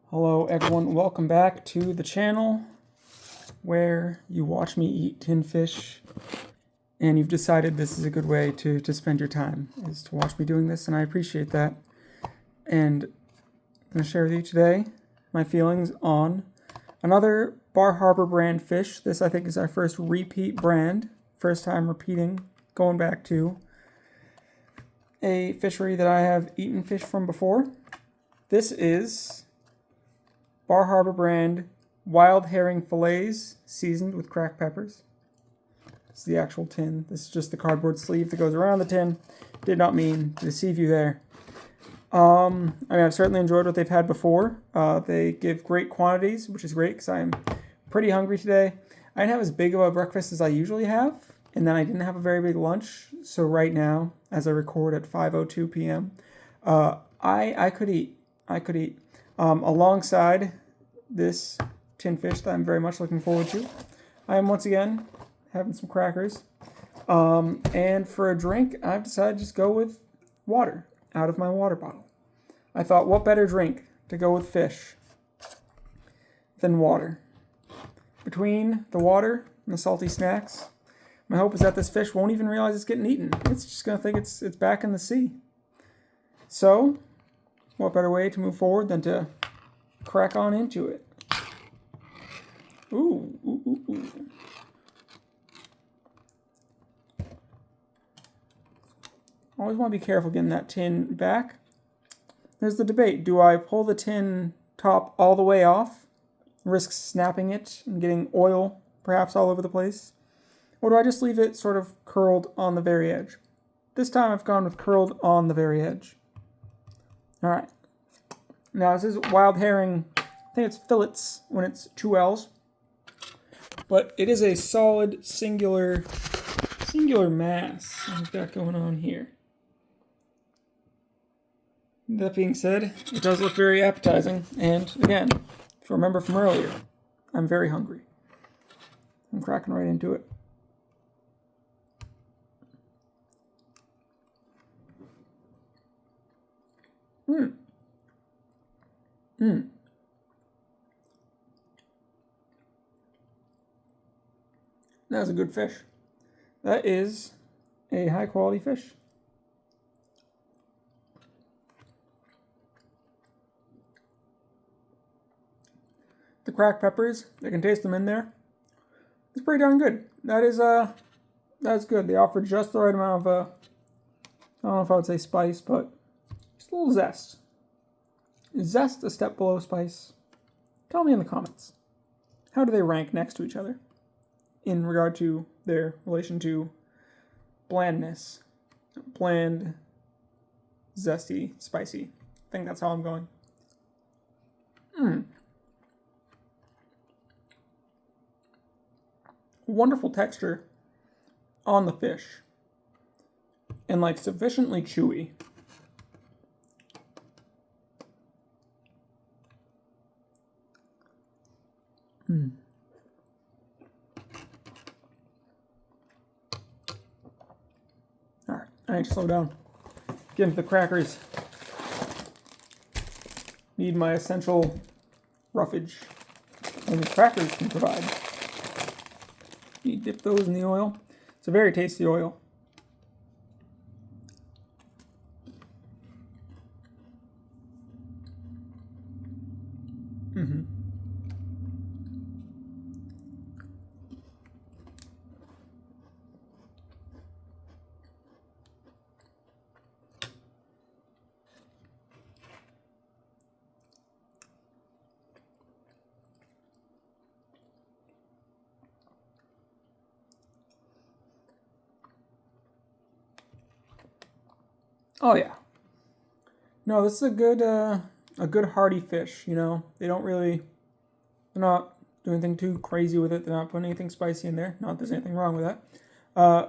Hello everyone, welcome back to the channel where you watch me eat tin fish and you've decided this is a good way to spend your time, is to watch me doing this, and I appreciate that. And I'm going to share with you today my feelings on another Bar Harbor brand fish. This I think is our first repeat brand, first time repeating, going back to a fishery that I have eaten fish from before. This is Bar Harbor brand wild herring fillets seasoned with cracked peppers. This is the actual tin. This is just the cardboard sleeve that goes around the tin. Did not mean to deceive you there. I've certainly enjoyed what they've had before. They give great quantities, which is great because I'm pretty hungry today. I didn't have as big of a breakfast as I usually have, and then I didn't have a very big lunch. So right now, as I record at 5:02 p.m., I could eat. Alongside this tin fish that I'm very much looking forward to, I am once again having some crackers. And for a drink, I've decided to just go with water out of my water bottle. I thought, what better drink to go with fish than water? Between the water and the salty snacks, my hope is that this fish won't even realize it's getting eaten. It's just going to think it's back in the sea. So, what better way to move forward than to crack on into it? Ooh. Always want to be careful getting that tin back. There's the debate. Do I pull the tin top all the way off, risk snapping it and getting oil perhaps all over the place? Or do I just leave it sort of curled on the very edge? This time I've gone with curled on the very edge. Alright. Now this is wild herring. I think it's fillets when it's 2 L's. But it is a solid singular mass we've got going on here. That being said, it does look very appetizing. And again, if you remember from earlier, I'm very hungry. I'm cracking right into it. That's a good fish. That is a high quality fish. The cracked peppers, I can taste them in there. It's pretty darn good. That's good. They offer just the right amount of I don't know if I would say spice, but just a little zest. Is zest a step below spice? Tell me in the comments. How do they rank next to each other in regard to their relation to blandness? Bland, zesty, spicy. I think that's how I'm going. Wonderful texture on the fish. And like sufficiently chewy. Alright, I need to slow down. Get into the crackers. Need my essential roughage. Only crackers can provide. You dip those in the oil. It's a very tasty oil. Oh yeah. No, this is a good hearty fish. You know, they're not doing anything too crazy with it. They're not putting anything spicy in there. Not that there's anything wrong with that.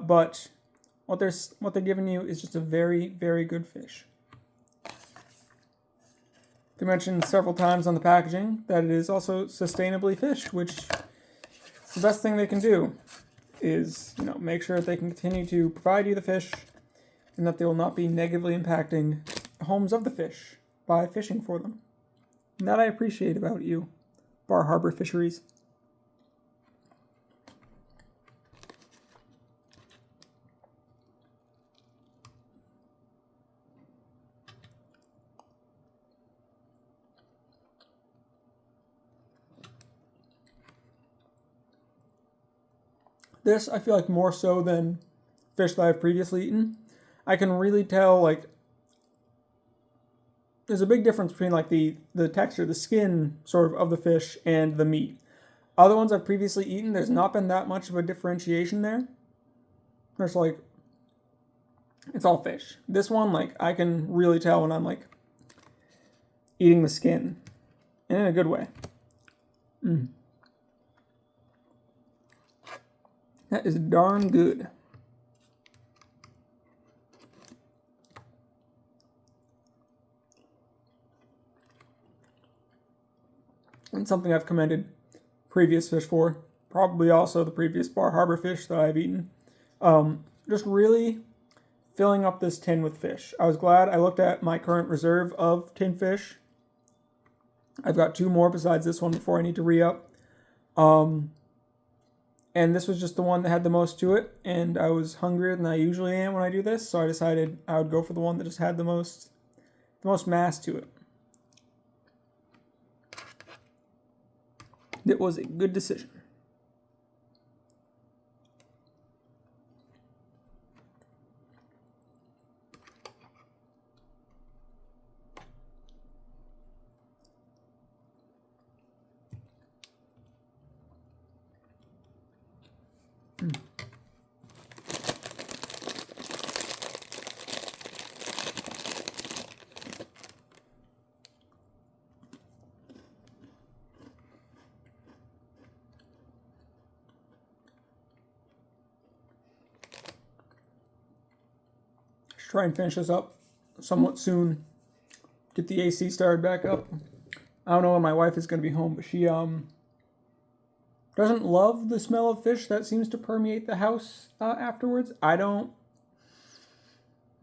But what they're giving you is just a very, very good fish. They mentioned several times on the packaging that it is also sustainably fished, which is the best thing they can do. Is make sure that they can continue to provide you the fish, and that they will not be negatively impacting the homes of the fish by fishing for them. And that I appreciate about you, Bar Harbor Fisheries. This, I feel like more so than fish that I've previously eaten, I can really tell, like, there's a big difference between, like, the texture, the skin, sort of the fish and the meat. Other ones I've previously eaten, there's not been that much of a differentiation there. There's, like, it's all fish. This one, like, I can really tell when I'm, like, eating the skin. And in a good way. That is darn good. And something I've commended previous fish for. Probably also the previous Bar Harbor fish that I've eaten. Just really filling up this tin with fish. I was glad I looked at my current reserve of tin fish. I've got 2 more besides this one before I need to re-up. And this was just the one that had the most to it, and I was hungrier than I usually am when I do this, so I decided I would go for the one that just had the most mass to it. It was a good decision. Try and finish this up somewhat soon. Get the AC started back up. I don't know when my wife is going to be home, but she doesn't love the smell of fish that seems to permeate the house afterwards. I don't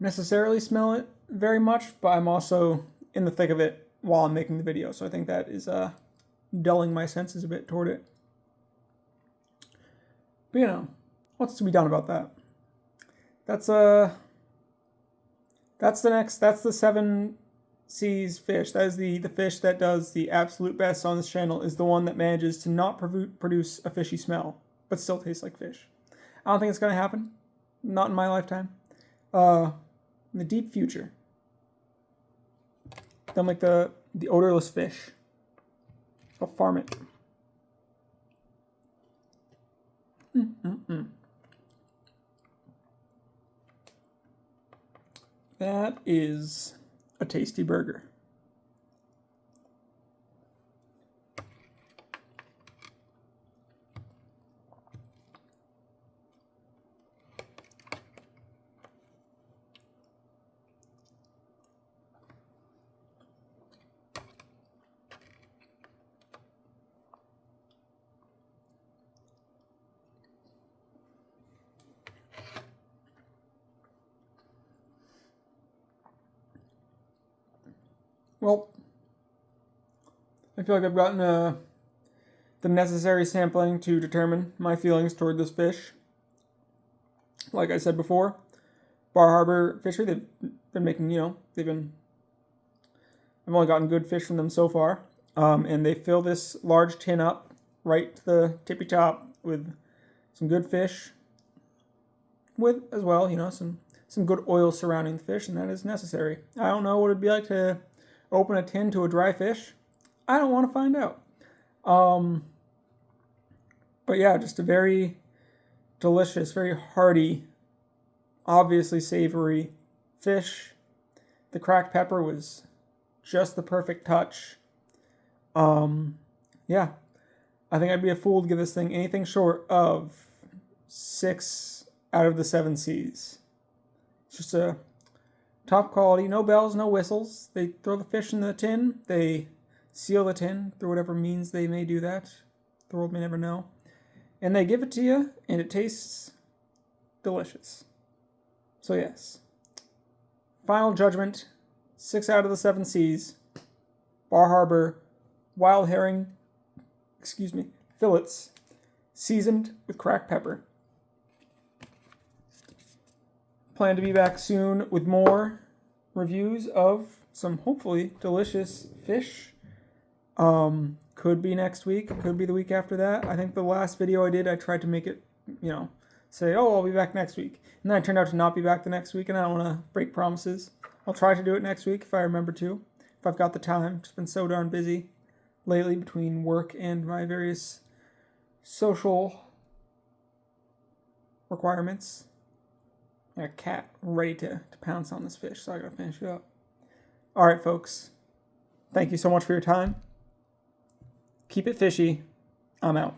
necessarily smell it very much, but I'm also in the thick of it while I'm making the video, so I think that is dulling my senses a bit toward it. But you know, what's to be done about that? That's the 7 Seas fish. That is the fish that does the absolute best on this channel, is the one that manages to not produce a fishy smell, but still tastes like fish. I don't think it's going to happen. Not in my lifetime. In the deep future. They'll make the odorless fish. I'll farm it. That is a tasty burger. Well, I feel like I've gotten the necessary sampling to determine my feelings toward this fish. Like I said before, Bar Harbor Fishery, they've been making, I've only gotten good fish from them so far. And they fill this large tin up right to the tippy top with some good fish, with, as well, some good oil surrounding the fish, and that is necessary. I don't know what it'd be like to open a tin to a dry fish. I don't want to find out. But yeah, just a very delicious, very hearty, obviously savory fish. The cracked pepper was just the perfect touch. Yeah, I think I'd be a fool to give this thing anything short of 6 out of the 7 Seas. It's just a top quality, no bells, no whistles. They throw the fish in the tin. They seal the tin through whatever means they may do that. The world may never know. And they give it to you, and it tastes delicious. So yes. Final judgment, 6 out of the 7 Seas. Bar Harbor wild herring, fillets, seasoned with cracked pepper. Plan to be back soon with more reviews of some hopefully delicious fish. Could be next week, could be the week after that. I think the last video I did, I tried to make it, say, oh, I'll be back next week. And then I turned out to not be back the next week, and I don't want to break promises. I'll try to do it next week if I remember to, if I've got the time. Just been so darn busy lately between work and my various social requirements. I got a cat ready to pounce on this fish, so I gotta finish it up. All right, folks. Thank you so much for your time. Keep it fishy. I'm out.